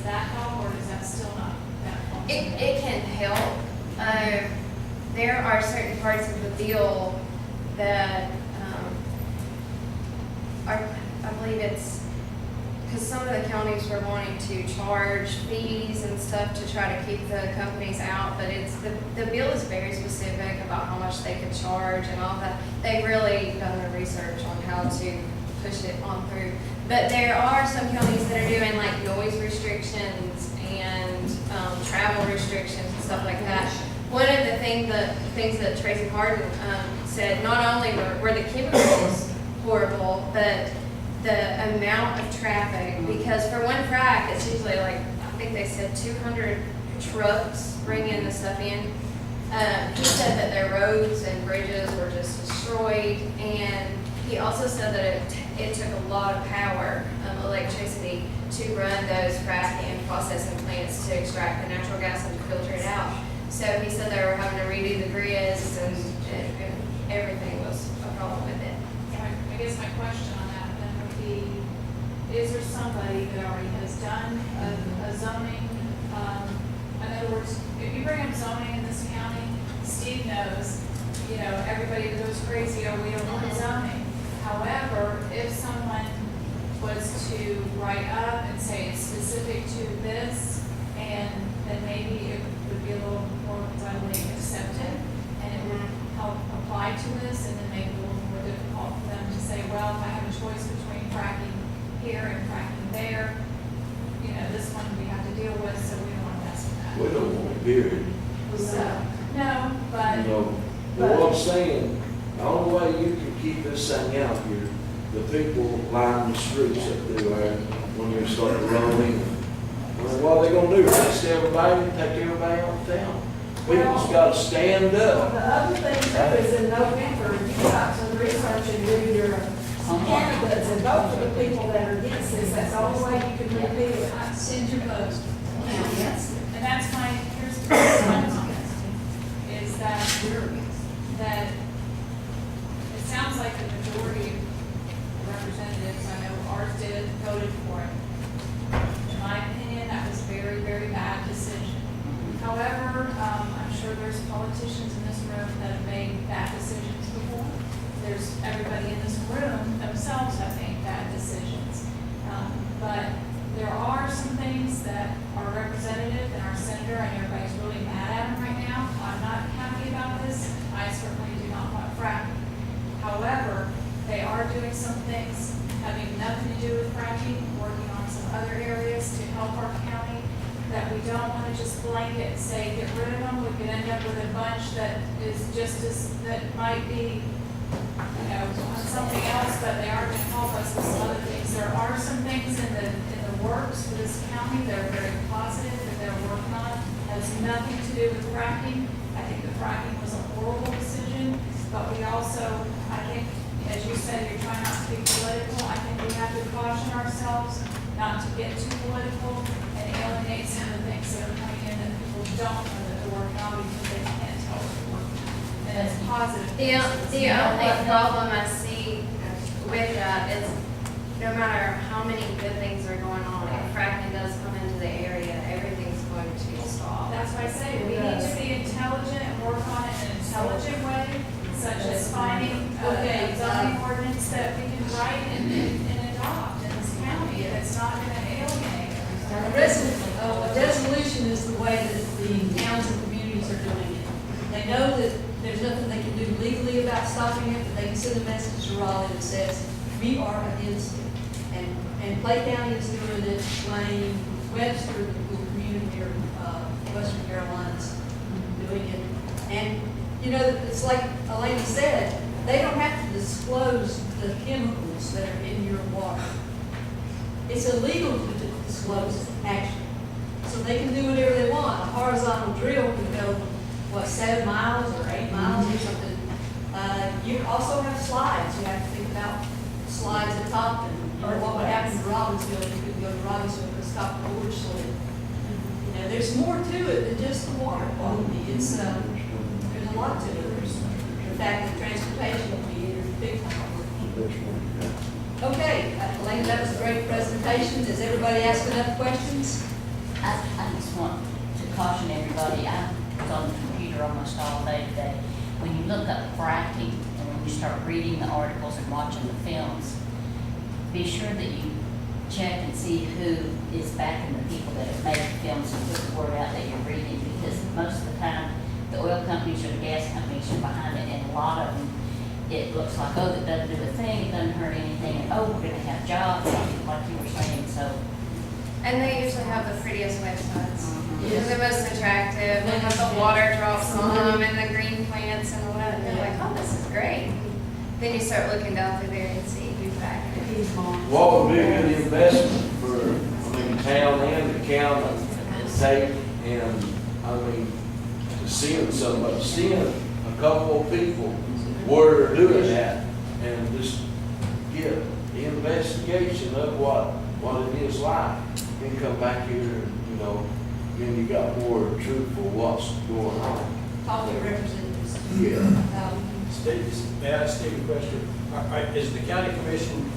does that help, or does that still not that It can help. There are certain parts of the bill that I believe it's, because some of the counties were wanting to charge fees and stuff to try to keep the companies out, but the bill is very specific about how much they could charge and all that. They've really done their research on how to push it on through. But there are some counties that are doing like noise restrictions and travel restrictions and stuff like that. One of the things that Tracy Harden said, not only were the chemicals horrible, but the amount of traffic, because for one frac, it's usually like, I think they said 200 trucks bringing the stuff in. He said that their roads and bridges were just destroyed, and he also said that it took a lot of power, electricity, to run those frac and processing plants to extract the natural gas and to filter it out. So he said they were having to redo the grids and everything was a problem with it. I guess my question on that then would be, is there somebody that already has done a zoning? In other words, if you bring up zoning in this county, Steve knows, everybody goes crazy, oh, we don't want zoning. However, if someone was to write up and say it's specific to this, and then maybe it would be a little more readily accepted, and it would help apply to this, and then make it a little more difficult for them to say, well, if I have a choice between fracking here and fracking there, this one we have to deal with, so we don't want to mess with that. We don't want to hear it. So, no, but. But what I'm saying, the only way you can keep this thing out here, the people line the streets up through there when you start to roll in. Well, what are they gonna do? Arrest everybody and take everybody out of town? People's gotta stand Well, up. the other thing too is in November, you got some research and do your candidates and vote for the people that are against this. That's the only way you can repeal it. Send your vote. Yes. And that's here's my comment, is that it sounds like the majority of representatives, I know ours did, voted for it. In my opinion, that was a very, very bad decision. However, I'm sure there's politicians in this room that have made bad decisions before. There's everybody in this room themselves have made bad decisions. But there are some things that our representative and our senator, and everybody's really mad at them right now. I'm not happy about this. I certainly do not want fracking. However, they are doing some things having nothing to do with fracking, working on some other areas to help our county, that we don't want to just blanket and say, get rid of them. We could end up with a bunch that is just as, that might be, on something else, but they are going to help us with some other things. There are some things in the works for this county that are very positive that they're working on. Has nothing to do with fracking. I think the fracking was a horrible decision, but we also, I think, as you said, you're trying not to be political. I think we have to caution ourselves not to get too political and alienate some of the things that are coming in that people don't know that they're working on because they can't tell what they're working on. And it's positive. The only problem I see with that is no matter how many good things are going on, if fracking does come into the area, everything's going to stop. That's why I say we need to be intelligent and work on it in an intelligent way, such as finding a zoning ordinance that we can write and adopt in this county, and it's not going to alienate everybody. A resolution is the way that the towns and communities are doing it. They know that there's nothing they can do legally about stopping it, but they can send a message to Raleigh that says, we are against it. And Clay County is doing it, Wayne, Webster, the little community here, Western Carolinas, doing it. And, it's like a lady said, they don't have to disclose the chemicals that are in your water. It's illegal to disclose it, actually. So they can do whatever they want. A horizontal drill can go, 7 miles or 8 miles or something. You also have slides. You have to think about slides at top, and what would happen to Robbinsville. You could go to Robbinsville and stop the order slip. There's more to it than just the water quality. It's there's a lot to it. There's the fact that transportation will be a big part. Okay, Elaine, that was a great presentation. Does everybody ask enough questions? I just want to caution everybody, I was on the computer almost all day today. When you look up fracking, and when you start reading the articles and watching the films, be sure that you check and see who is backing the people that have made the films and put the word out that you're reading, because most of the time, the oil companies or the gas companies are behind it, and a lot of them, it looks like, oh, that doesn't do a thing, it doesn't hurt anything, and oh, we're gonna have jobs, like you were saying, so. And they usually have the prettiest websites. Yes. They're the most attractive, they have the water drops on them and the green plants and all that, and they're like, oh, this is great. Then you start looking down through there and see who's backing it. What would be a good investment for, I mean, town and the county to take and, I mean, to send somebody, send a couple of people where they're doing that and just get the investigation of what it is like. Then come back here, you know, then you got more truth for what's going on. Talk to your representatives. Yeah. Steve, may I ask Steve a question? Is the county commission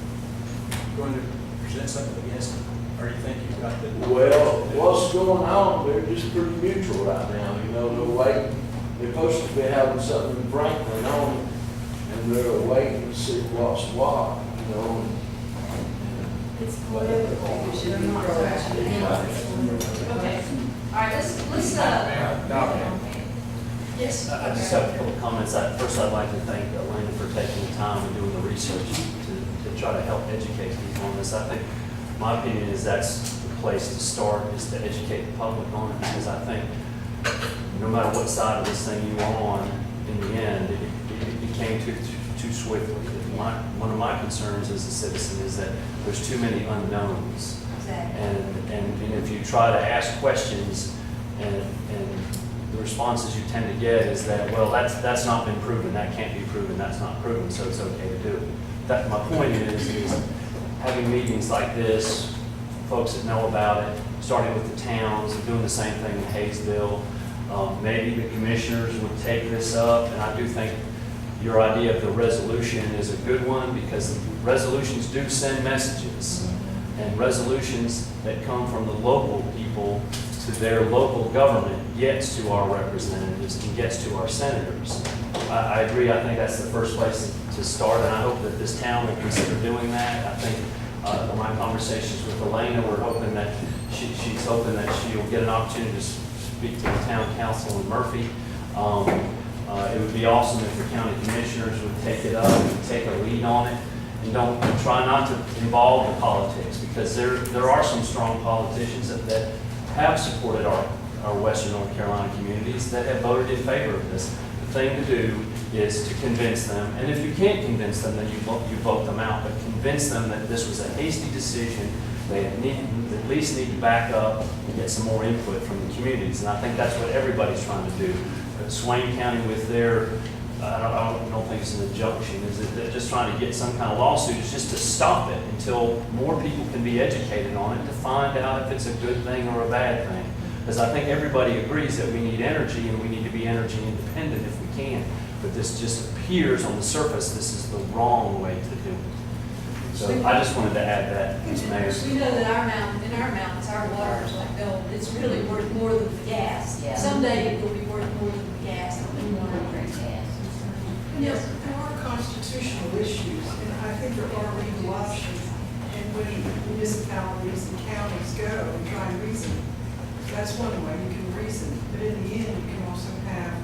going to present something against it? Or do you think you've got the? Well, what's going on, they're just pretty neutral right now, you know, they're waiting. They're supposed to be having something in Franklin on, and they're waiting to see what's what, you know. It's political, they're not actually. Okay, all right, let's, yes. I just have a couple of comments. First, I'd like to thank Elena for taking the time and doing the research to try to help educate people on this. I think, my opinion is that's the place to start, is to educate the public on it, because I think no matter what side of this thing you're on, in the end, it came too swiftly. One of my concerns as a citizen is that there's too many unknowns. Exactly. And if you try to ask questions and the responses you tend to get is that, well, that's not been proven, that can't be proven, that's not proven, so it's okay to do it. My point is having meetings like this, folks that know about it, starting with the towns, and doing the same thing in Hayesville. Maybe the commissioners would take this up, and I do think your idea of the resolution is a good one, because resolutions do send messages, and resolutions that come from the local people to their local government gets to our representatives and gets to our senators. I agree, I think that's the first place to start, and I hope that this town will consider doing that. I think in my conversations with Elena, we're hoping that she's hoping that she'll get an opportunity to speak to the town council in Murphy. It would be awesome if the county commissioners would take it up and take a lead on it, and don't try not to involve the politics, because there are some strong politicians that have supported our Western North Carolina communities that have voted in favor of this. The thing to do is to convince them, and if you can't convince them, then you vote them out, but convince them that this was a hasty decision. They at least need to back up and get some more input from the communities, and I think that's what everybody's trying to do. But Swain County with their, I don't think it's an injunction, is that they're just trying to get some kind of lawsuit, it's just to stop it until more people can be educated on it, to find out if it's a good thing or a bad thing. Because I think everybody agrees that we need energy, and we need to be energy independent if we can. But this just appears on the surface, this is the wrong way to do it. So I just wanted to add that, Ms. Mayor. We know that in our mountains, our water is like gold. It's really worth more than the gas. Yeah. Someday it will be worth more than the gas that we want to drink. Yes. There are constitutional issues, and I think there are legal options. And when municipalities and counties go and try and reason, that's one way you can reason. But in the end, you can also have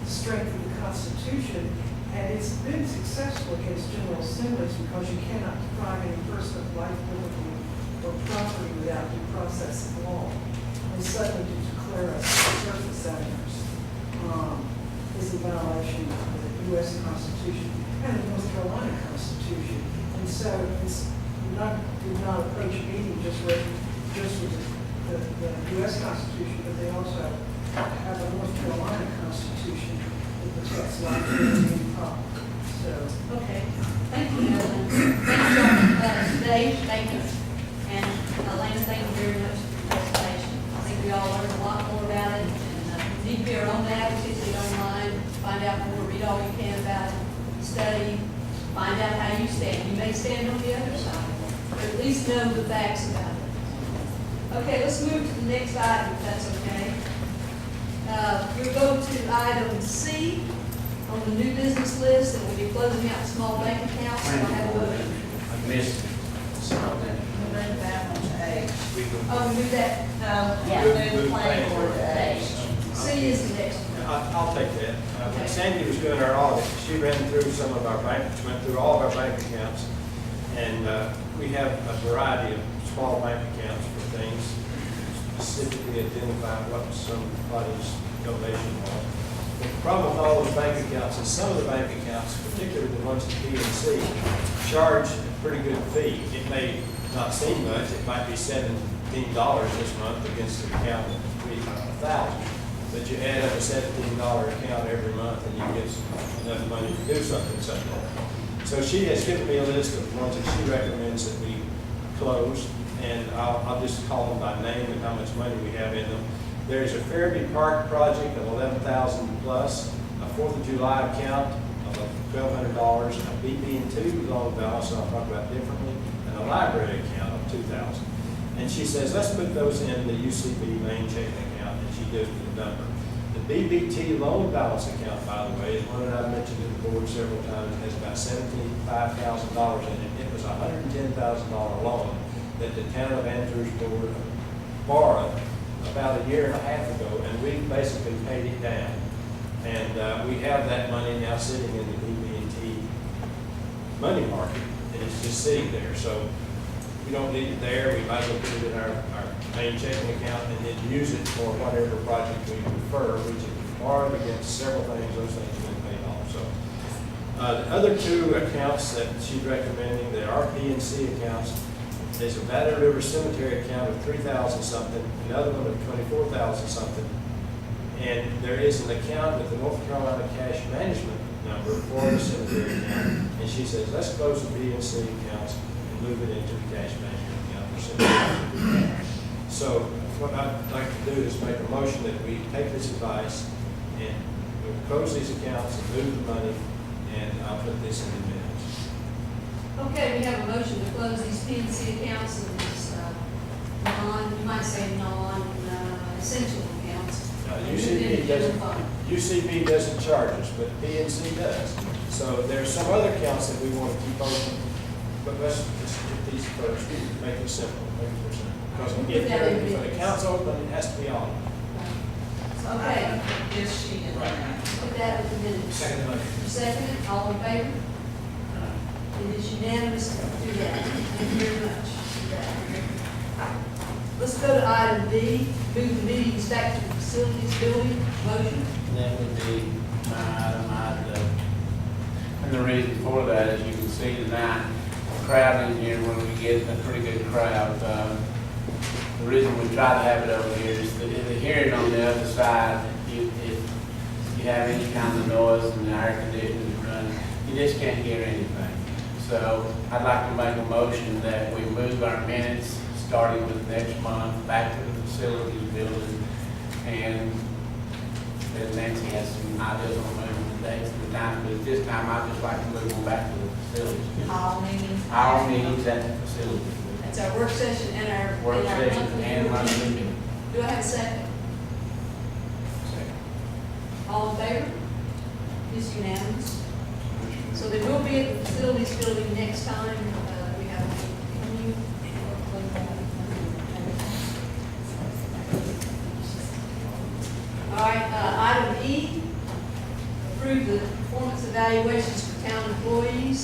the strength of the Constitution, and it's been successful against General Assemblies because you cannot deprive any person of life, liberty, or property without due process of law. And suddenly to declare us surface senators is a violation of the U.S. Constitution and the North Carolina Constitution. And so it's did not approach a meeting just with the U.S. Constitution, but they also have a North Carolina Constitution that protects life, liberty, and property. So, Okay, thank you, Ellen. Thank you, Dave, thank you. And Elena, thank you very much for your presentation. I think we all learned a lot more about it, and need to be our own advocates, get online, find out more, read all you can about it, study, find out how you stand. You may stand on the other side, but at least know the facts about it. Okay, let's move to the next item, if that's okay. We'll go to item C on the new business list, and we'll be closing out small bank accounts. So I have a motion. I missed something. Move that one to A. Oh, we move that. Yeah. Move the planning board to A. C is the next one. I'll take that. When Sandy was doing our audit, she ran through some of our went through all of our bank accounts. And we have a variety of small bank accounts for things, specifically identify what somebody's donation was. The problem with all those bank accounts is some of the bank accounts, particularly the ones at PNC, charge a pretty good fee. It may not seem much, it might be $17 this month against an account of $3,000. But you add up a $17 account every month and you get enough money to do something someday. So she has given me a list of ones that she recommends that we close, and I'll just call them by name and how much money we have in them. There's a Fairview Park project of $11,000 plus, a 4th of July account of $1,200, a BB&T loan balance, I'll talk about differently, and a library account of $2,000. And she says, let's put those in the UCB main checking account, and she gives me the number. The BBT loan balance account, by the way, is one that I've mentioned to the board several times. It has about $75,000 in it. It was a $110,000 loan that the town of Andrewsburg borrowed about a year and a half ago, and we basically paid it down. And we have that money now sitting in the BB&T money market, and it's just sitting there. So we don't need it there. We might as well put it in our main checking account and then use it for whatever project we prefer, which is borrowed against several things. Those things have been paid off. So the other two accounts that she's recommending, they are PNC accounts. There's a Battle River Cemetery account of $3,000 something, another one of $24,000 something, and there is an account with the North Carolina Cash Management number for the cemetery account. And she says, let's close the PNC accounts and move it into the cash management account for cemetery. So what I'd like to do is make a motion that we take this advice and we'll close these accounts and move the money, and I'll put this in the minutes. Okay, we have a motion to close these PNC accounts and these you might say non-essential accounts. UCB doesn't charge us, but PNC does. So there's some other accounts that we want to keep open, but let's just get these first, make it simple, make it simple. Because if an account's open, it has to be on. Okay, This sheet in there. put that with the minutes. Second motion. You second it, all in favor? It is unanimous to do that. Thank you very much. Let's go to item D, move the meetings back to the facilities building. Motion. That would be my item. And the reason for that, as you can see tonight, crowd in here, when we get a pretty good crowd. The reason we try to have it over here is that the hearing on the other side, if you have any kind of noise and the air conditioning is running, you just can't hear anything. So I'd like to make a motion that we move our minutes, starting with next month, back to the facilities building. And as Nancy has some ideas on moving the dates and the time, but at this time, I'd just like to move them back to the facilities building. All meetings. All meetings at the facilities building. That's our work session and our. Work and our session monthly and board monthly meeting. meeting. Do I have a second? All in favor? It's unanimous. So they will be at the facilities building next time. We have a meeting. All right, item E, approve the performance evaluations for town employees.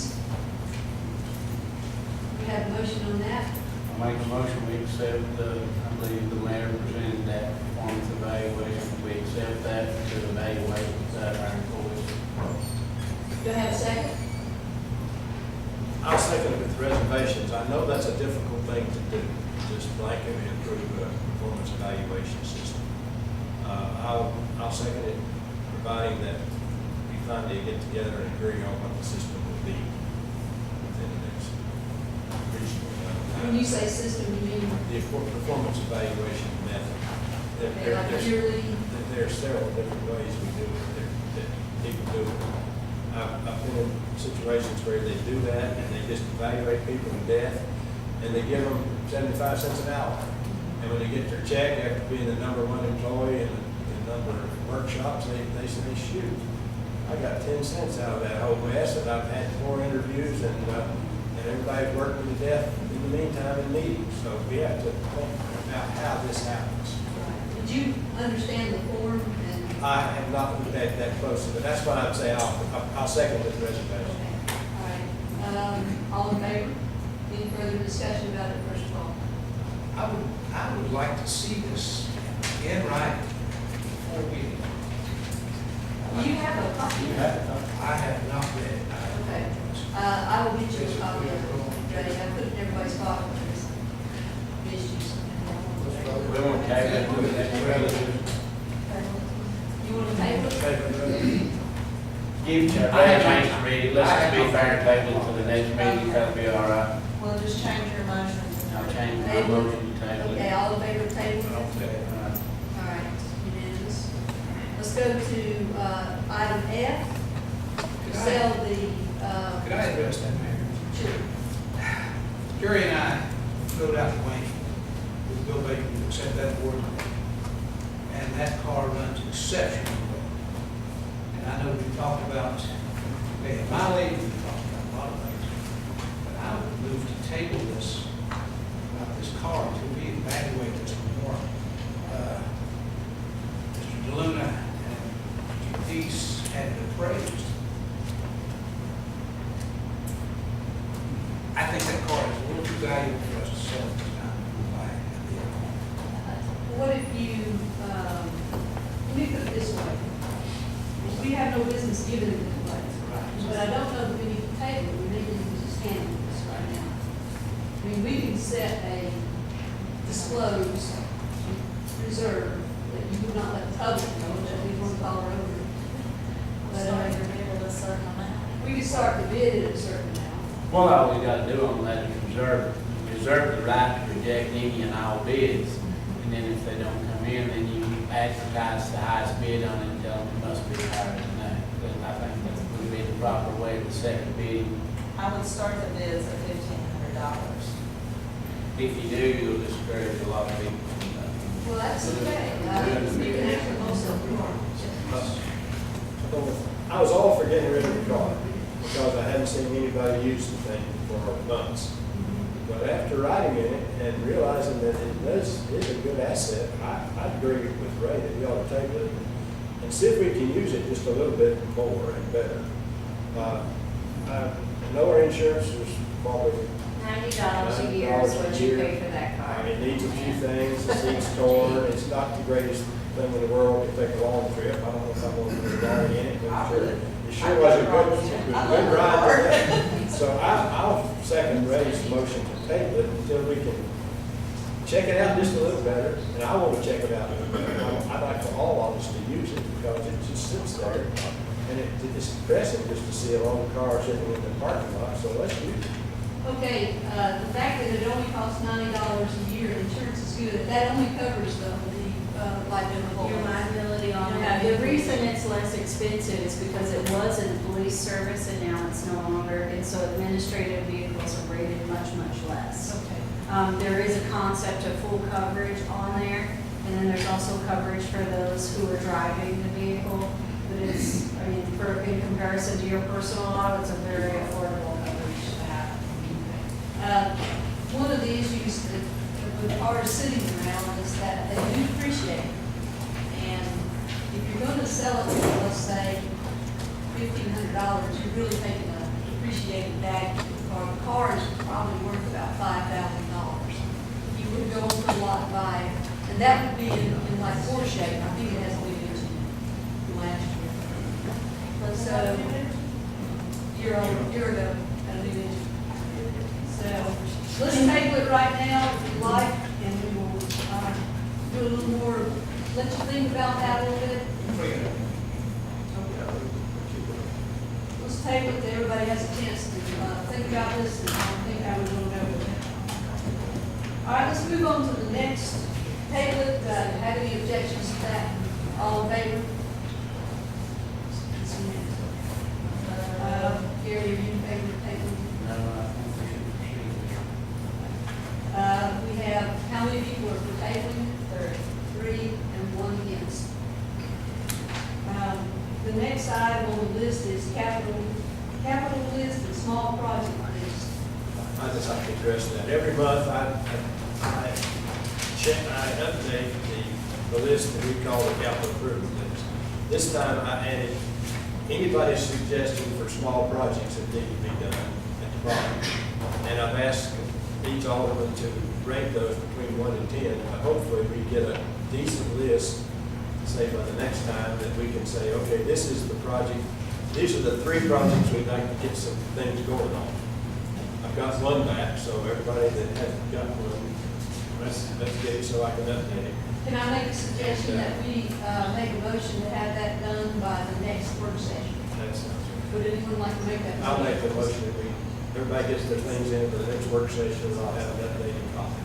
We have a motion on that. I make a motion, we accept I believe the mayor presented that performance evaluation. We accept that to evaluate our employees. Do I have a second? I'll second it with reservations. I know that's a difficult thing to do, just blanket and improve a performance evaluation system. I'll second it, providing that we finally get together and agree on what the system will be within the next reasonable amount of When time. you say system, you mean The performance evaluation method. like yearly? There are several different ways we do it, that people do it. I've been in situations where they do that and they just evaluate people to death and they give them 75 cents an hour. And when they get their check, after being the number one employee in a number of workshops, they say, shoot, I got 10 cents out of that whole mess, and I've had 4 interviews, and everybody's working to death in the meantime in meetings. So we have to think about how this happens. Did you understand the form and? I have not looked at that closely, but that's why I'd say I'll second this resignation. All right, all in favor? Any further discussion about it, first of all? I would like to see this in writing before we. You have a copy? I have not read it. Okay, I will get you a copy of it, Jay, I put it in everybody's file, there's issues. We want to table it to the next resolution. You want to table it? Give everybody a chance to read it, let's just be fair and table it to the next meeting, that'll be all right. Well, just change your motion. I'll change my motion to table Okay, it. all in favor of table? Okay. All right, unanimous. Let's go to, item F, Could to I- sell the, Could I address that, Mayor? sure. Jerry and I rode out to Wayne with Bill Baker to accept that board. And that car runs exceptionally well. And I know we talked about paying mileage, we talked about a lot of things. But I would move to table this, about this car until we evaluate this more. Mr. DeLuna and Mr. Peace had it appraised. I think that car is a little too valuable for us to sell at this time. What if you, let me put it this way. We have no business giving it away. But I don't know that we need to table it, we need to just handle this right now. I mean, we can set a disclosed reserve that you would not let the public know that we want to follow over. But, So you're able to certain amount. we can start the bid at a certain amount. Well, all we gotta do on that is reserve the right to reject any and all bids. And then if they don't come in, then you advertise the highest bid on it and tell them it must be higher than that. But I think that would be the proper way to set the bid. I would start the bids at $1,500. If you do, you'll discourage a lot of people from that. Well, that's okay. You can actually also. I was all for getting rid of the car because I hadn't seen anybody use the thing for months. But after riding in it and realizing that it is a good asset, I agree with Ray that we ought to take it and see if we can use it just a little bit more and better. I know our insurance is probably, $90 a year is what you pay for that car. it needs a few things, the seat's torn, it's not the greatest thing in the world to take a long trip. I don't know if I'm going to put a dog in it, but it sure was a good ride today. So I'll second Ray's motion to table it until we can check it out just a little better. And I want to check it out a little better. I'd like for all of us to use it because it just sits there. And it's depressing just to see a long car sitting in the parking lot, so let's use it. Okay, the fact that it only costs $90 a year, insurance is good, that only covers the liability. Your liability on Yeah. it. The reason it's less expensive is because it was in police service and now it's no longer, and so administrative vehicles are rated much, much less. Okay. There is a concept of full coverage on there, and then there's also coverage for those who are driving the vehicle. But it's, I mean, in comparison to your personal auto, it's a very affordable coverage to have. One of the issues that with cars sitting around is that they do depreciate. And if you're going to sell it for, let's say, $1,500, you're really taking a depreciated value to the car. The car is probably worth about $5,000. You would go on the lot and buy it, and that would be in like poor shape. I think it has a new engine last year. So, year ago, at a new engine. So, let's table it right now if you like, and we will, do a little more, let you think about that a little bit. Let's table it, so everybody has a chance to, think about this and think how we're going to go with it. All right, let's move on to the next table it, have any objections to that? All in favor? Gary, are you in favor of tabling? No, I think we should proceed. We have, how many people are for next item on the list is capital list and small project list. I just like to address that. Every month, I update the list that we call the capital improvement list. This time, I added anybody's suggestion for small projects that need to be done at the bottom. And I've asked each alderman to rate those between 1 and 10. Hopefully, we get a decent list, say by the next time, that we can say, okay, this is the project, these are the 3 projects we'd like to get some things going on. I've got one back, so everybody that hasn't got one, let's get it so I can update it. Can I make a suggestion that we make a motion to have that done by the next work session? That sounds Would anyone like to make that? good. I'll make the motion that everybody gets their things in for the next work session, and I'll have an updated copy.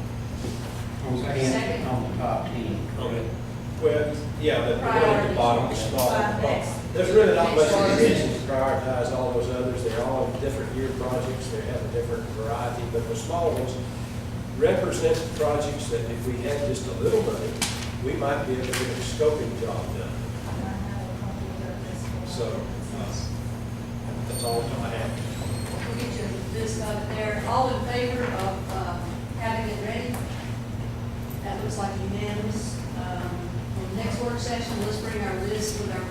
Second. On the top 10. Okay. Well, yeah, the one at the bottom, the small. Next. There's really not much reason to prioritize all those others. They're all different year projects. They have a different variety, but the small ones represent projects that if we had just a little money, we might be able to get a scoping job done. So, that's all I have. We'll get you this of it there. All in favor of having it ready? That looks like unanimous. For the next work session, let's bring our list with our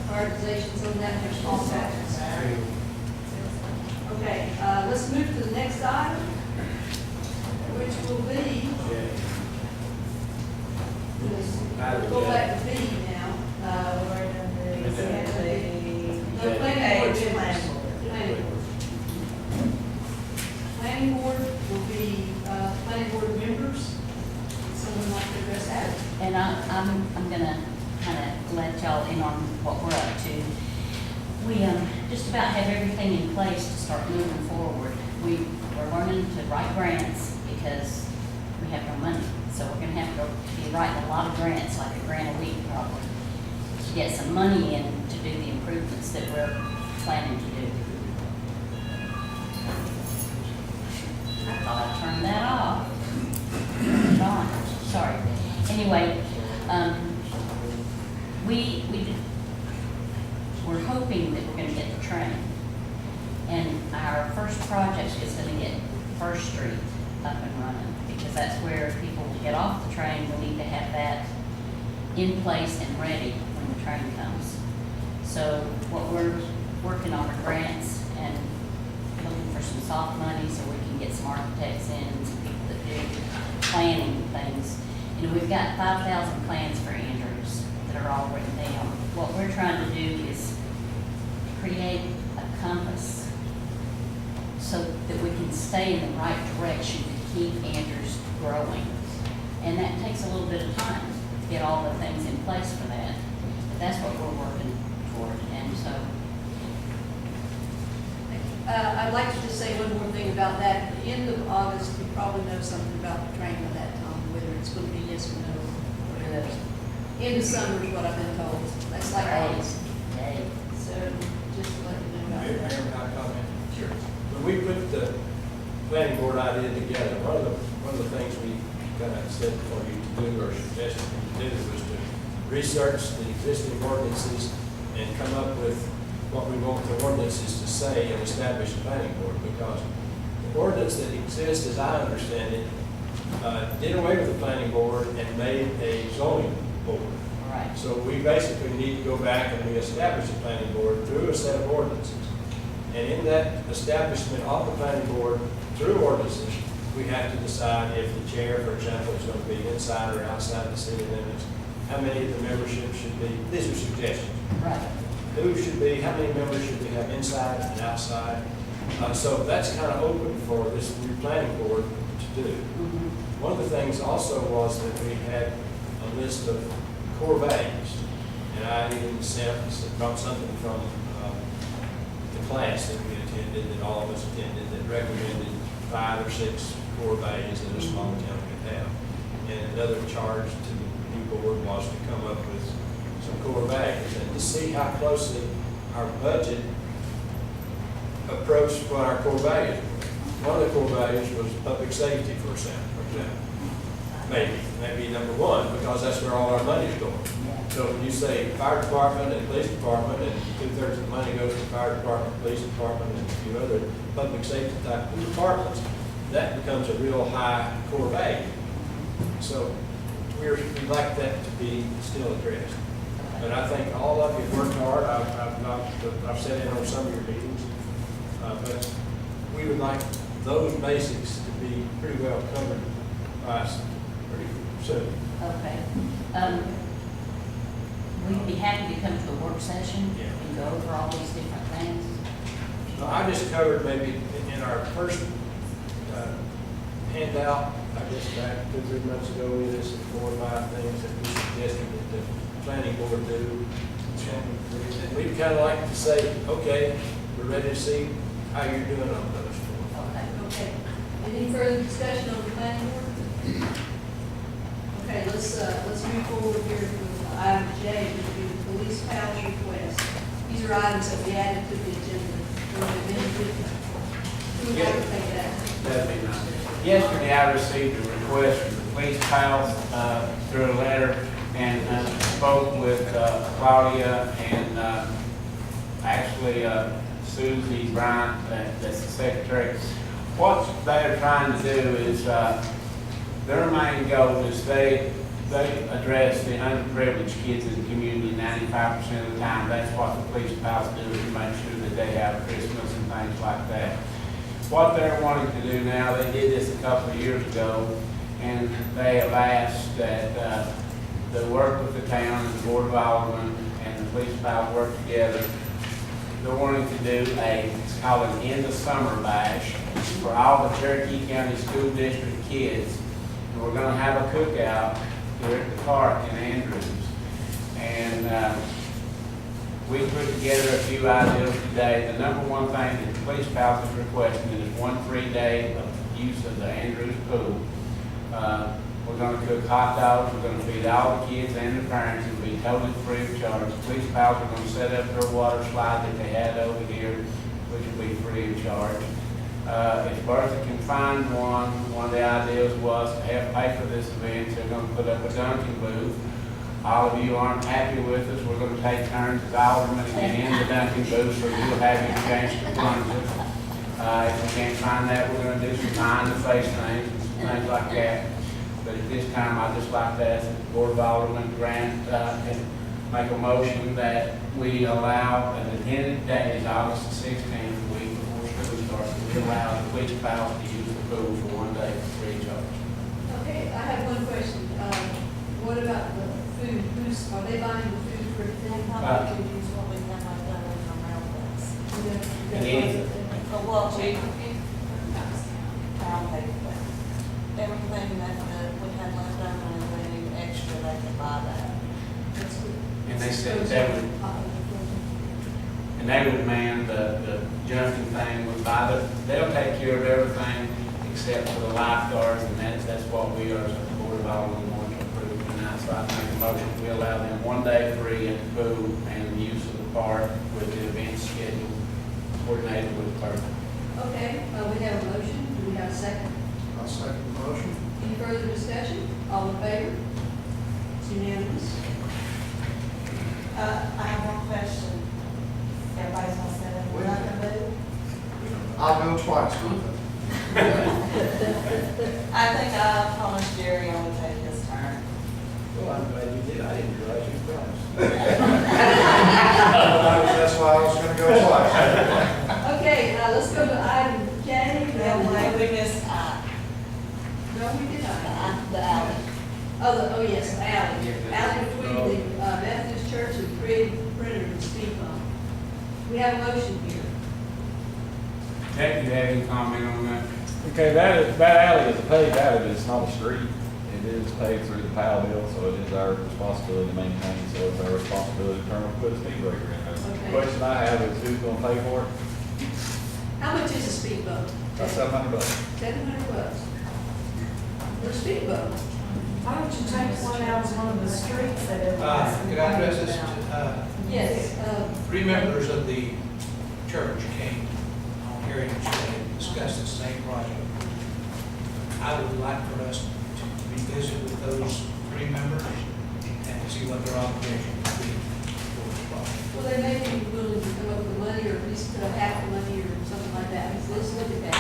prioritizations on that. There's all factors. Okay, let's move to the next item, which will be, go back to B now. The planning board members. Planning board will be, planning board members. Someone like to address that? And I'm gonna kind of let y'all in on what we're up to. We just about have everything in place to start moving forward. We're learning to write grants because we have no money. So we're gonna have to be writing a lot of grants, like a grant a week probably, to get some money in to do the improvements that we're planning to do. I thought I turned that off. Turn it on. Sorry. Anyway, we're hoping that we're gonna get the train. And our first project is gonna get First Street up and running, because that's where people will get off the train. We need to have that in place and ready when the train comes. So what we're working on are grants and looking for some soft money so we can get some architects in, and some people that do planning things. You know, we've got 5,000 plans for Andrews that are all written down. What we're trying to do is create a compass so that we can stay in the right direction to keep Andrews growing. And that takes a little bit of time to get all the things in place for that. But that's what we're working toward. And so, I'd like to just say one more thing about that. At the end of August, we probably know something about the train by that time, whether it's going to be yes or no. Whatever. End of summer is what I've been told. That's like August. hey, So just to let you know about Mayor, that. may I comment? Sure. When we put the planning board idea together, one of the things we kind of said for you to do, or suggested you to do, was to research the existing ordinances and come up with what we want the ordinances to say and establish a planning board, because the ordinance that exists, as I understand it, did away with the planning board and made a zoning board. all right. So we basically need to go back and reestablish a planning board through a set of ordinances. And in that establishment of the planning board through ordinances, we have to decide if the chair, for example, is going to be inside or outside the city limits, how many of the membership should be, these are suggestions. Right. Who should be, how many members should we have inside and outside? So that's kind of open for this new planning board to do. Mhm. One of the things also was that we had a list of core values. And I even brought something from the class that we attended, that all of us attended, that recommended 5 or 6 core values that a small town could have. And another charge to the new board was to come up with some core values and to see how closely our budget approached what our core values were. One of the core values was public safety, for example. maybe number one, because that's where all our money's going. So when you say fire department and police department, and 2/3 of the money goes to fire department, police department, and a few other public safety type of departments, that becomes a real high core value. So we'd like that to be still addressed. But I think all of you have worked hard. I've sat in on some of your meetings. But we would like those basics to be pretty well covered by us pretty soon. Okay. We'd be happy to come to a work session and go over all these different things. I just covered maybe in our first handout, I guess back 2-3 months ago, we listed 4 or 5 things that we suggested that the planning board do. And we'd kind of like to say, okay, we're ready to see how you're doing on those 4. Okay. Okay. Any further discussion on the planning board? Okay, let's move forward here with item J, which would be the police powers request. These are items that we added to the agenda. Who would like to take that? That'd be nice. Yesterday, I received a request from the police pals through a letter, and spoke with Claudia and actually Susie Bryant, that's the secretary. What they're trying to do is, their main goal is they address the underprivileged kids in the community 95% of the time. That's what the police pals do, is to make sure that they have Christmas and things like that. What they're wanting to do now, they did this a couple of years ago, and they have asked that they work with the town and the Board of Aldermen and the police pals work together. They're wanting to do it's called an end of summer bash for all the Cherokee County School District kids. And we're gonna have a cookout here at the park in Andrews. And we put together a few ideas today. The number one thing that the police pals is requesting is 1 free day of use of the Andrews pool. We're gonna cook hot dogs, we're gonna feed all the kids and the parents, it'll be totally free of charge. The police pals are gonna set up their water slide that they had over here, which will be free of charge. If Bertha can find one of the ideas was to have pay for this event, they're gonna put up a dunking booth. All of you aren't happy with us, we're gonna take turns as aldermen and get in the dunking booth, so you'll have your chance to plunge it. If we can't find that, we're gonna do some behind-the-face things and some things like that. But at this time, I'd just like to ask the Board of Aldermen grant, and make a motion that we allow an attended day is August the 16th, the week before school starts, we allow the police pals to use the pool for 1 day for free of charge. Okay, I have one question. What about the food? Are they buying the food for They them? probably could use what we have like done with our mail bus. And anything. But well, we pound paper, but everything that we had left over and they need extra, they can buy that. That's good. And they said that would, and they would man the jumping thing, would buy they'll take care of everything except for the lifeguards, and that's what we are, as the Board of Aldermen want to approve tonight. So I make a motion, we allow them 1 day free at the pool and the use of the park with the event schedule coordinated with the clerk. Okay, we have a motion. Do we have a second? I'll second the motion. Any further discussion? All in favor? It's unanimous. I have one question. Everybody's gonna say that we're not gonna move. I'll go twice. I think I promised Jerry I would take his turn. Well, I'm glad you did. I didn't realize you promised. That's why I was gonna go twice. Okay, let's go to item J. We missed No, we did not. the alley. Oh, yes, the alley. Alley between the Methodist Church and Creative Printer and speed bump. We have a motion here. Jack, you have any comment on that? Okay, that alley is a paved alley, but it's not a street. It is paved through the POW bill, so it is our responsibility to maintain, so it's our responsibility to turn and put a speed breaker in there. Okay. The question I have is who's gonna pay for it? How much is a speed bump? About $700. $700. For a speed bump. Why don't you take one out of one of the streets that everybody's Could I address this? Yes, Three members of the church came on hearing and discussed the same project. I would like for us to revisit with what their obligation would be for this project. Well, they may be willing to come up with money, or at least put up half the money, or something like that, so let's look at that.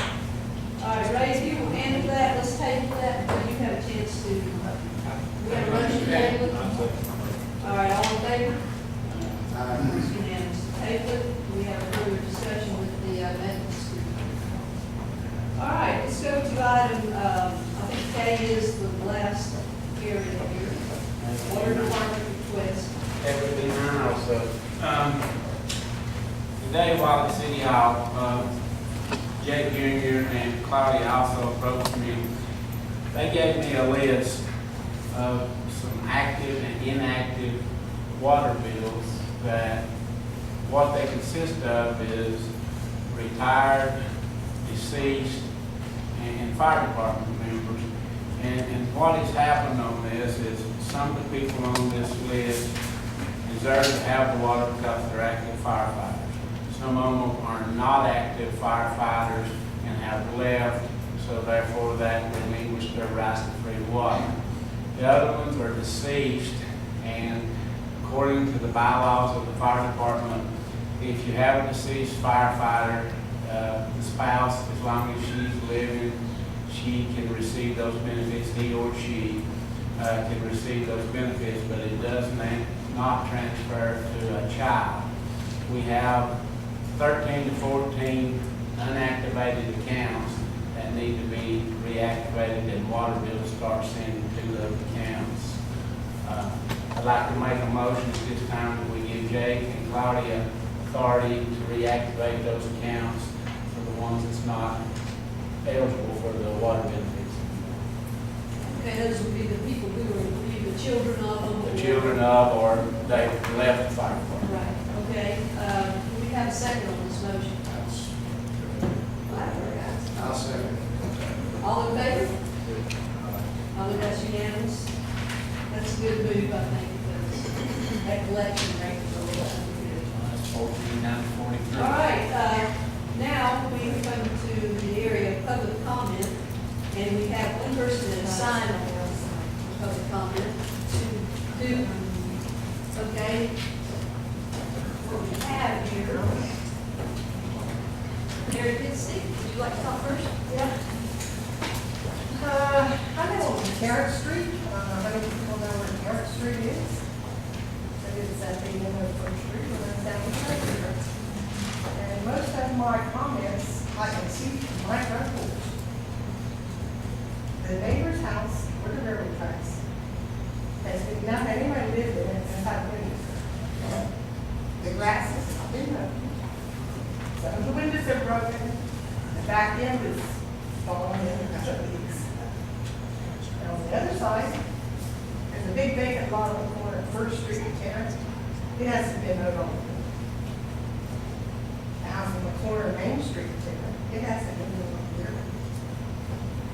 All right, Ray, if you will handle that, let's table that, until you have a chance to, we have a motion to table it. All right, all in favor? It's unanimous. Table it, we have a further discussion with the Methodist group. All right, let's go to item, I think K is the last area here. Water Department request. That would be mine also. Today while at City Hall, Jake Junior and Claudia also approached me. They gave me a list of some active and inactive water bills that what they consist of is retired, deceased, and fire department members. And what has happened on this is some of the people on this list deserve to have the water because they're active firefighters. Some of them are not active firefighters and have left, so therefore that relinquished their rights to free water. The other ones are deceased, and according to the bylaws of the fire department, if you have a deceased firefighter, the spouse, as long as she's living, she can receive those benefits, he or she can receive those benefits, but it does not transfer to a child. We have 13 to 14 unactivated accounts that need to be reactivated, and water bills start sending to those accounts. I'd like to make a motion at this time that we give Jake and Claudia authority to reactivate those accounts for the ones that's not eligible for the water benefits. Okay, those would be the people who are either the children of them. The children of, or they left the fire department. Right, okay, do we have a second on this motion? I'll second. All in favor? I think that's unanimous. That's a good move, I think, because that collection rate is a little good. That's 14,943. All right, now we come to the area of public comment, and we have one person that signed on public comment to do, okay? What we have here. Mary Pittsey, would you like to talk first? Yeah. I live on Carrot Street. How many people know where Carrot Street is? It is at the end of First Street, and then down the street. And most of my comments, I can see from my front porch. The neighbor's house, where the railroad tracks, has been, not anybody lived in it since I've been here. The grass has been broken. Some of the windows are broken. The back end is falling in because of leaks. And on the other side, there's a big vacant lot on the corner of First Street and Terrace. It hasn't been mowed on. The house on the corner of Main Street and Terrace, it hasn't been mowed on here.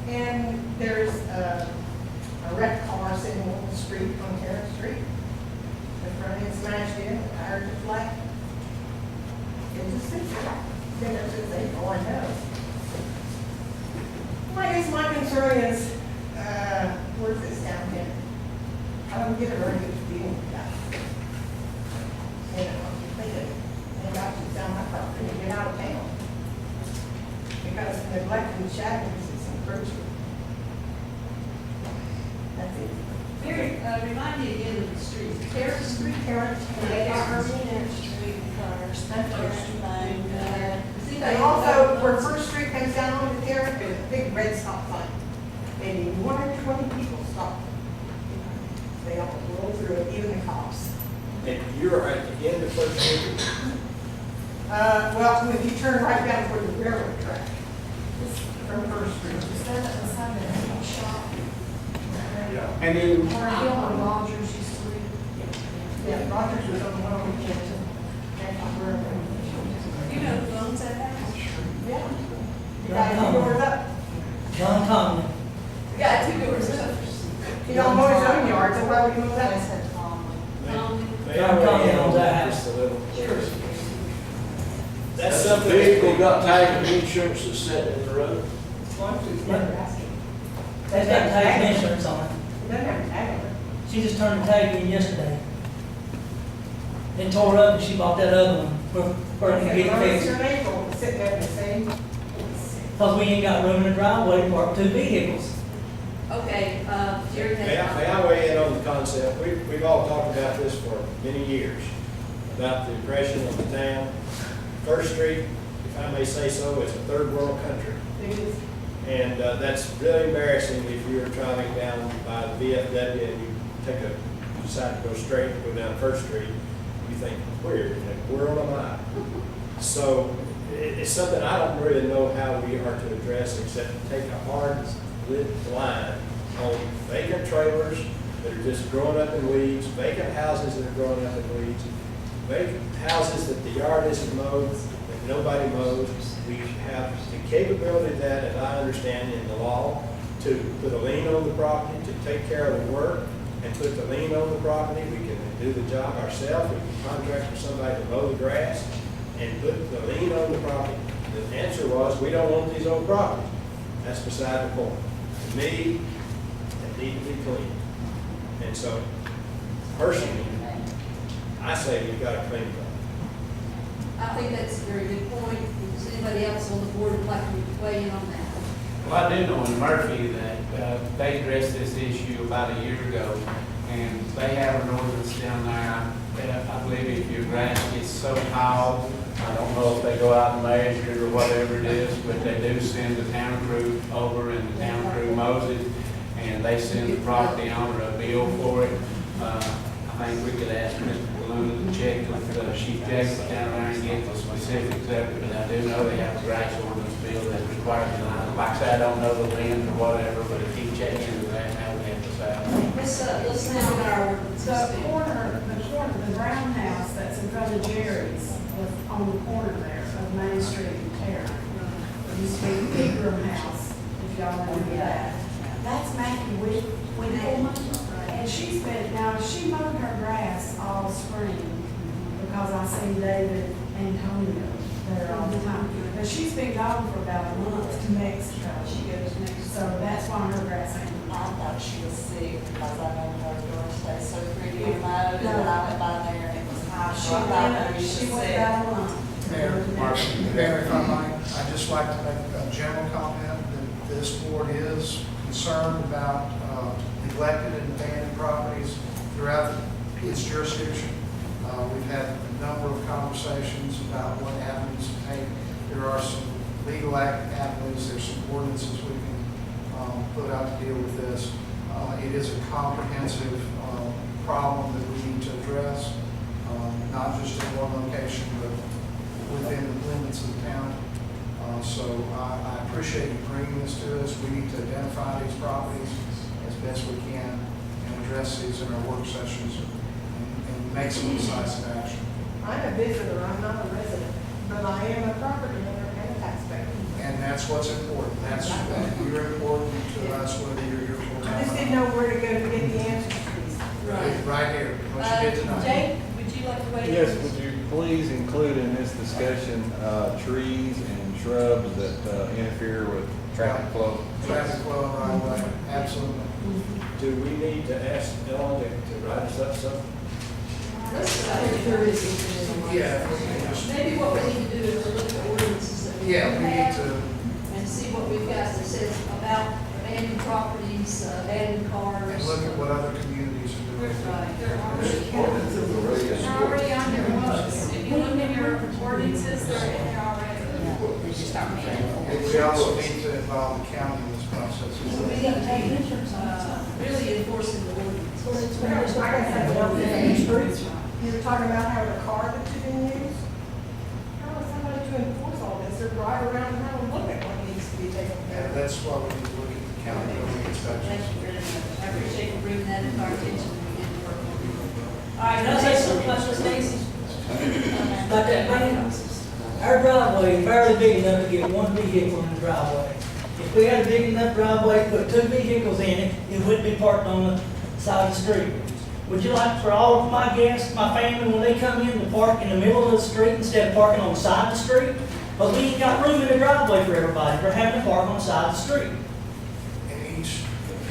And there's a wrecked car sitting on the street on Terrace Street. The front end smashed in, the tires are flat. It's a sister. Been there since April, I know. My concern is, where's this down here? I don't get a very good feeling about it. You know, I'm thinking, maybe I should sell my property and get out of town. Because neglecting shadows is encroaching. That's it. Mary, remind me again of the street. Terrace Street? Terrace, Street first, first thing, And also, where First Street comes down on the Terrace, there's a big red stop sign. Maybe 120 people stop. They all roll through it, even the cops. And you're at the end of First Street. Well, if you turn right down toward the railroad track, from First Street. And then Rogers used to live. Yeah, Rogers was on the one on Kenton. You know who owns that house? Yeah. You got 2 doors up. John Conley. We got 2 doors up. You don't mow his own yard, so why would you mow that? John Conley owns that house. That's something. Vehicle got tag and insurance that's set in the road. That's got tag and insurance on it. It doesn't have a tag on it. She just turned the tag in yesterday. Then tore it up and she bought that other one for her to get it fixed. Your neighbor sitting there in the same. Because we ain't got room in the driveway to park 2 vehicles. Okay, Jerry May has. I weigh in on the concept? We've all talked about this for many years, about the impression of the town. First Street, if I may say so, is a third world country. It is. And that's really embarrassing if you're traveling down by the VFW and you decide to go straight and go down First Street, you think, where in the world am I? So it's something I don't really know how we are to address except to take a hard lit line on vacant trailers that are just growing up in weeds, vacant houses that are growing up in weeds, vacant houses that the yard isn't mowed, that nobody mows. We have the capability of that, as I understand in the law, to put a lien on the property, to take care of the work, and put the lien on the property. We can do the job ourselves. We can contract for somebody to mow the grass and put the lien on the property. The answer was, we don't want these old properties. That's beside the point. To me, they need to be cleaned. And so, personally, I say we've got to clean them up. I think that's a very good point. Does anybody else on the board would like to weigh in on that? Well, I do know in Murphy that they addressed this issue about a year ago, and they have an ordinance down there. I believe if your grass gets so tall, I don't know if they go out and measure it or whatever it is, but they do send the town crew over, and the town crew mows it, and they send the property owner a bill for it. I think we could ask Mr. Balloon to check with Chief Jackson down there and get the specifics of it, but I do know they have a grass ordinance bill that requires the line. Like I said, I don't know the length or whatever, but if you check into that, that would help us out. Let's now get our ordinances. The brown house that's in front of Jerry's was on the corner there of Main Street and Terra. It used to be the Ingram House, if y'all remember that. That's Mackie Winkleman. And she's been, now she mowed her grass all spring because I see David Antonio there all the time. But she's been gone for about a month to Mexico. She goes to Mexico. So that's why her grass ain't. I thought she was sick because I know her door stays so pretty and mowed, and then I went by there and it was hot. She went about a month. Mayor, if I might, I'd just like to make a general comment that this board is concerned about neglected and abandoned properties throughout its jurisdiction. We've had a number of conversations about what avenues to take. There are some legal avenues, there's some ordinances we can put out to deal with this. It is a comprehensive problem that we need to address, not just in one location, but within the limits of the town. So I appreciate you bringing this to us. We need to identify these properties as best we can and address these in our work sessions and make some decisive action. I'm a visitor, I'm not a resident, but I am a property owner and a taxpayer. And that's what's important. You're important to us, whether you're here full I just didn't time. know where to go to get the answers to these. Right here, what you did tonight. Jake, would you like to weigh in? Yes, would you please include in this discussion, trees and shrubs that interfere with traffic flow? Traffic flow right away, absolutely. Do we need to ask Ellen to write us up something? Yeah, we can just, Maybe what we need to do is to look at ordinances that we yeah, we need have to, and see what we've got that says about abandoned properties, abandoned cars. and look at what other communities are doing. Right. They're already on their books. If you look in your ordinances, they're in there already. We just start making. And we also need to involve the county in this process. So we need to take really enforcing the ordinance. Like I said, you were talking about having a car that you didn't use. How is somebody to enforce all this, or drive around and have a look at what needs to be taken care Yeah, of? that's why we need to look at the county building Thank inspections. you very much. I appreciate you bringing that to our attention. We did work on it. All right, can I say something about this, Stacy? About that green, our driveway is barely big enough to get 1 vehicle in the driveway. If we had a big enough driveway, put 2 vehicles in it, it wouldn't be parked on the side of the street. Would you like for all of my guests, my family, when they come in, to park in the middle of the street instead of parking on the side of the street? But we ain't got room in the driveway for everybody. We're having to park on the side of the street. And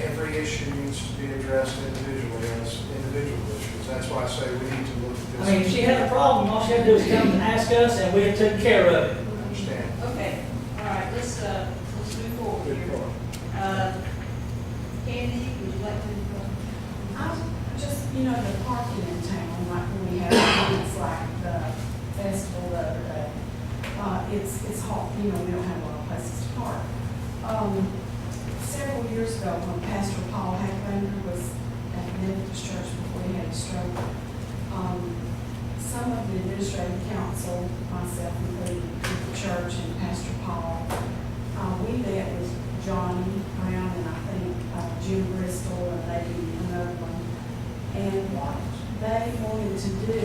every issue needs to be addressed individually as individual issues. That's why I say we need to look at this. I mean, if she had a problem, all she had to do was come and ask us, and we'd have taken care of it. Understand? Okay, all right, let's move forward here. Candy, would you like to? Just, you know, the parking in town, like when we have events like the festival the other day, it's hot, you know, we don't have a lot of places to park. Several years ago, when Pastor Paul Hacklander was at the Methodist Church before he had a stroke, some of the administrative council, myself included, with the church and Pastor Paul, we met with Johnny Brown and I think Jim Bristol and maybe another one. And what they wanted to do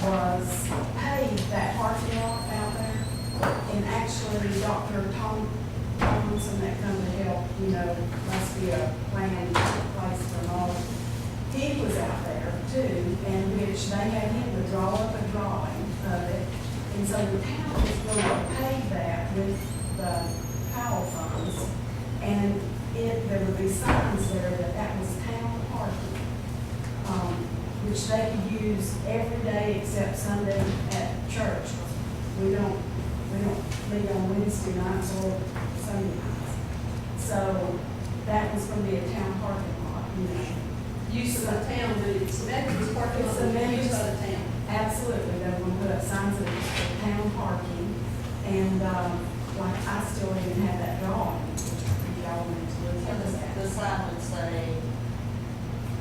was pave that parking lot out there. And actually, Dr. Tomlinson, that come to help, you know, must be a planned place for all. He was out there too, in which they had him to draw up a drawing of it. And so the town was going to pave that with the Powell funds. And there would be signs there that was town parking. Which they could use every day except Sunday at church. We don't meet on Wednesday nights or Sunday nights. So that was going to be a town parking lot, you know. Use of the town, but it's Methodist parking lot, It's a Methodist- use of the town. Absolutely, they're going to put up signs that it's for town parking. And like, I still even have that drawing, if y'all want to look at that. The sign would say,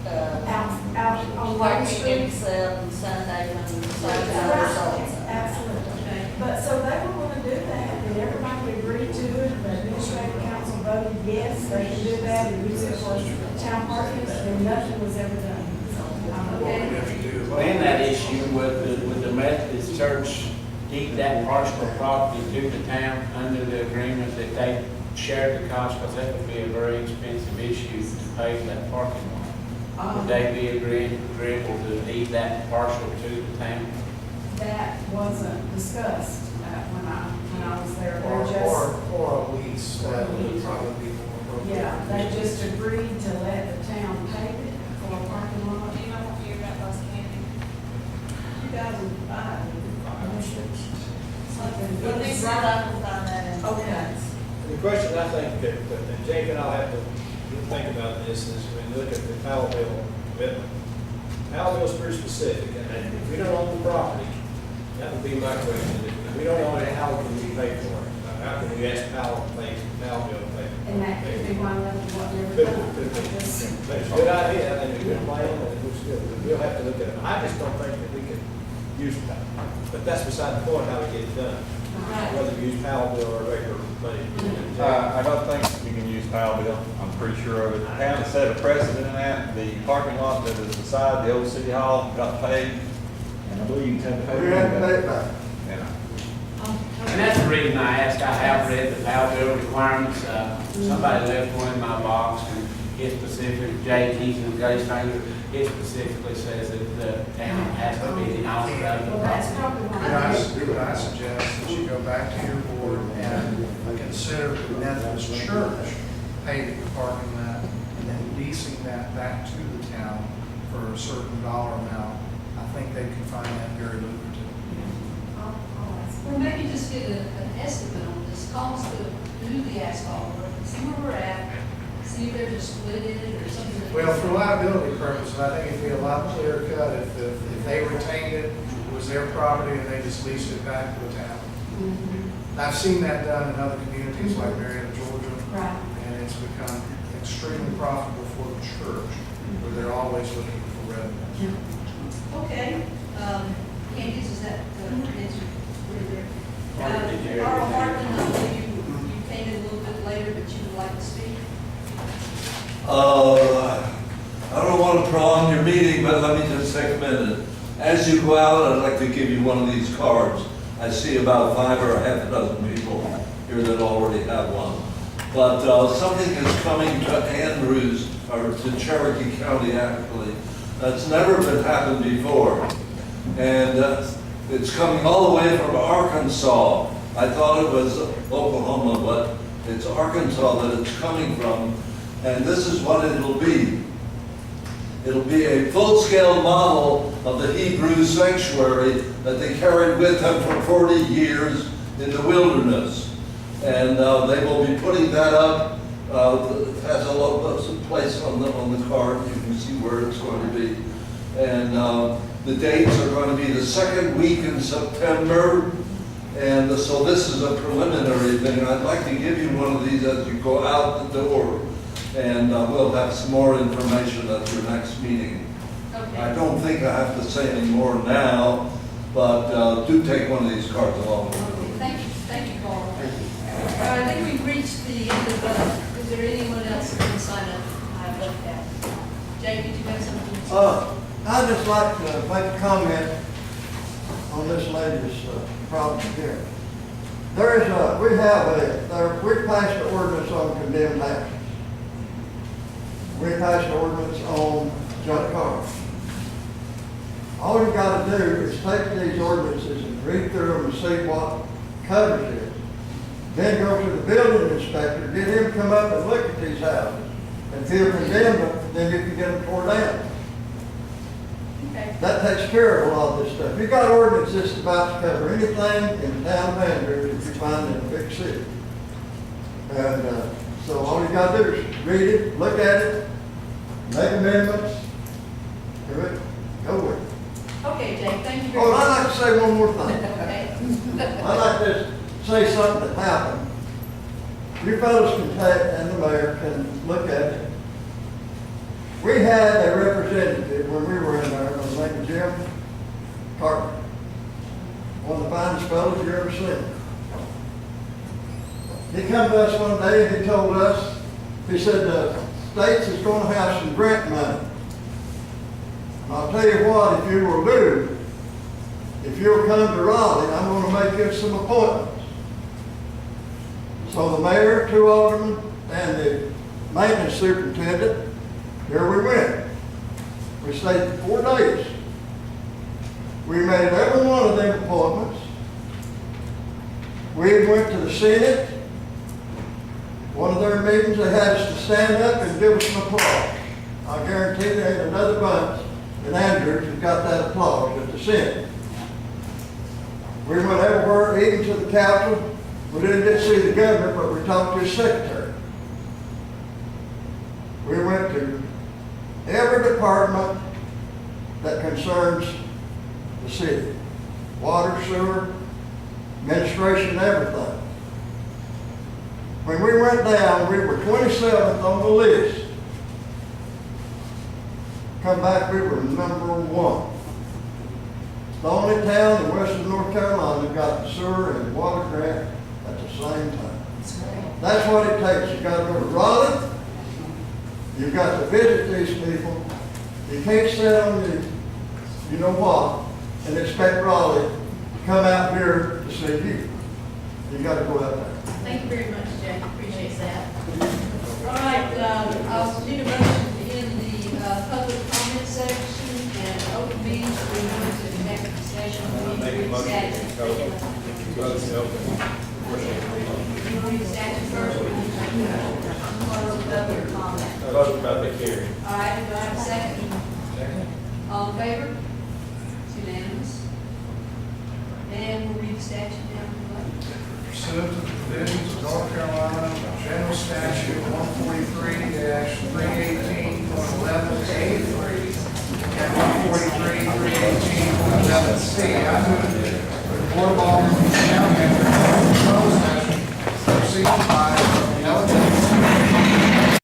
Out on Lake parking Street. except Sunday when the signs are Right, sold. absolutely. Okay. But so they were gonna do that, and everybody agreed to it, the administrative council voted yes, they can do that and use it for town parking, but then nothing was ever done. So, What we have to do. In that issue, would the Methodist Church deed that parcel of property to the town under the agreement that they shared the cost? Because that would be a very expensive issue to pave that parking lot. Would they be agreeable to deed that parcel to the town? That wasn't discussed when I was there. Or, They're just, or a lease, that would probably be more appropriate. yeah, they just agreed to let the town pave it for a parking lot. Do you know what year that was, Candy? 2005. Something. It was right up and find that in. Okay. The question I think that Jake and I'll have to think about this is when you look at the Powellville commitment. Powellville's pretty specific, and if we don't own the property, that would be my question. If we don't own it, how can we pay for it? How can we ask Powellville to pay? And that could be one of what they were Could doing. be. But it's a good idea, I think it's a good plan, and it looks good. We'll have to look at it. I just don't think that we can use that. But that's beside the point how we get it done. Whether we use Powellville or regular money. I don't think you can use Powellville. I'm pretty sure of it. The town has set a precedent in that. The parking lot that is beside the old city hall got paid, and I believe you can pay. Yeah. And that's the reason I asked. I have read the Powellville requirements. Somebody left one in my box, and it specifically, Jay Keaton and Gary Stranger, it specifically says that the town has to be the owner of the Well, that's property. probably Could I suggest that you go back to your board and consider the Methodist Church paving the parking lot and then leasing that back to the town for a certain dollar amount? I think they can find that very lucrative. Or maybe just get an estimate on this cost to do the asphalt work, and see where we're at, see if they're just split in it or something. Well, for liability purposes, I think it'd be a lot clearer cut if they retained it, it was their property, and they just leased it back to the town. I've seen that done in other communities like Marietta, Georgia. Right. And it's become extremely profitable for the church, where they're always looking for revenue. Okay, Candace, is that answer? Martin, did you- Carl Martin, I know you came in a little bit later, but you would like to speak? I don't want to prolong your meeting, but let me just take a minute. As you go out, I'd like to give you one of these cards. I see about 5 or half a dozen people here that already have one. But something is coming to Andrews, or to Cherokee County actually, that's never been happened before. And it's coming all the way from Arkansas. I thought it was Oklahoma, but it's Arkansas that it's coming from. And this is what it'll be. It'll be a full-scale model of the Hebrew sanctuary that they carried with them for 40 years in the wilderness. And they will be putting that up. It has a place on the card. You can see where it's going to be. And the dates are going to be the second week in September. And so this is a preliminary thing. I'd like to give you one of these as you go out the door. And we'll have some more information at your next meeting. Okay. I don't think I have to say any more now, but do take one of these cards along with you. Thank you, Carl. I think we've reached the end of, is there anyone else that can sign up? I've looked at. Jay, did you have something to say? I'd just like to make a comment on this lady's problem here. We passed an ordinance on condemned houses. We passed an ordinance on junk cars. All you gotta do is take these ordinances and read through them and see what covers it. Then go to the building inspector, get him to come up and look at these houses. And if he'll condemn them, then you can get them tore down. Okay. That takes care of a lot of this stuff. You got ordinances about to cover anything in the town of Andrews that you find in a big city. And so all you gotta do is read it, look at it, make amendments, do it, go with it. Okay, Jay, thank you very Oh, much. I'd like to say one more thing. Okay. I'd like to say something that happened. You fellows can take, and the mayor can look at it. We had a representative when we were in there, his name was Jim Carter. One of the finest fellows you ever seen. He come to us one day and he told us, he said, the states is going to have some grant money. And I'll tell you what, if you will do, if you'll come to Raleigh, I'm going to make you some appointments. So the mayor, 2 aldermen, and the maintenance superintendent, here we went. We stayed for 4 days. We made every one of them appointments. We went to the Senate. One of their meetings, they had us to stand up and give us some applause. I guarantee there ain't another bunch in Andrews who got that applause at the Senate. We went everywhere, even to the Capitol. We didn't get to see the governor, but we talked to his secretary. We went to every department that concerns the city. Water, sewer, administration, everything. When we went down, we were 27th on the list. Come back, we were number 1. The only town in western North Carolina that got the sewer and water grant at the same time. That's what it takes. You gotta go to Raleigh. You've got to visit these people. You can't sit on the, you know what, and expect Raleigh to come out here to see you. You gotta go out there. Thank you very much, Jay. Appreciate that. All right, I'll need a motion to end the public comment section and open meetings. We go into executive session. We Make a read motion. statute. You read statute first. Close public comment. Vote public hearing. All right, do I have a second? All in favor? It's unanimous. And we'll read the statute now. Pursuant to the provisions of North Carolina General Statute 143-318.11A3 and 143-318.11C, I move that the Board of Aldermen of the County Manager closed session, proceed by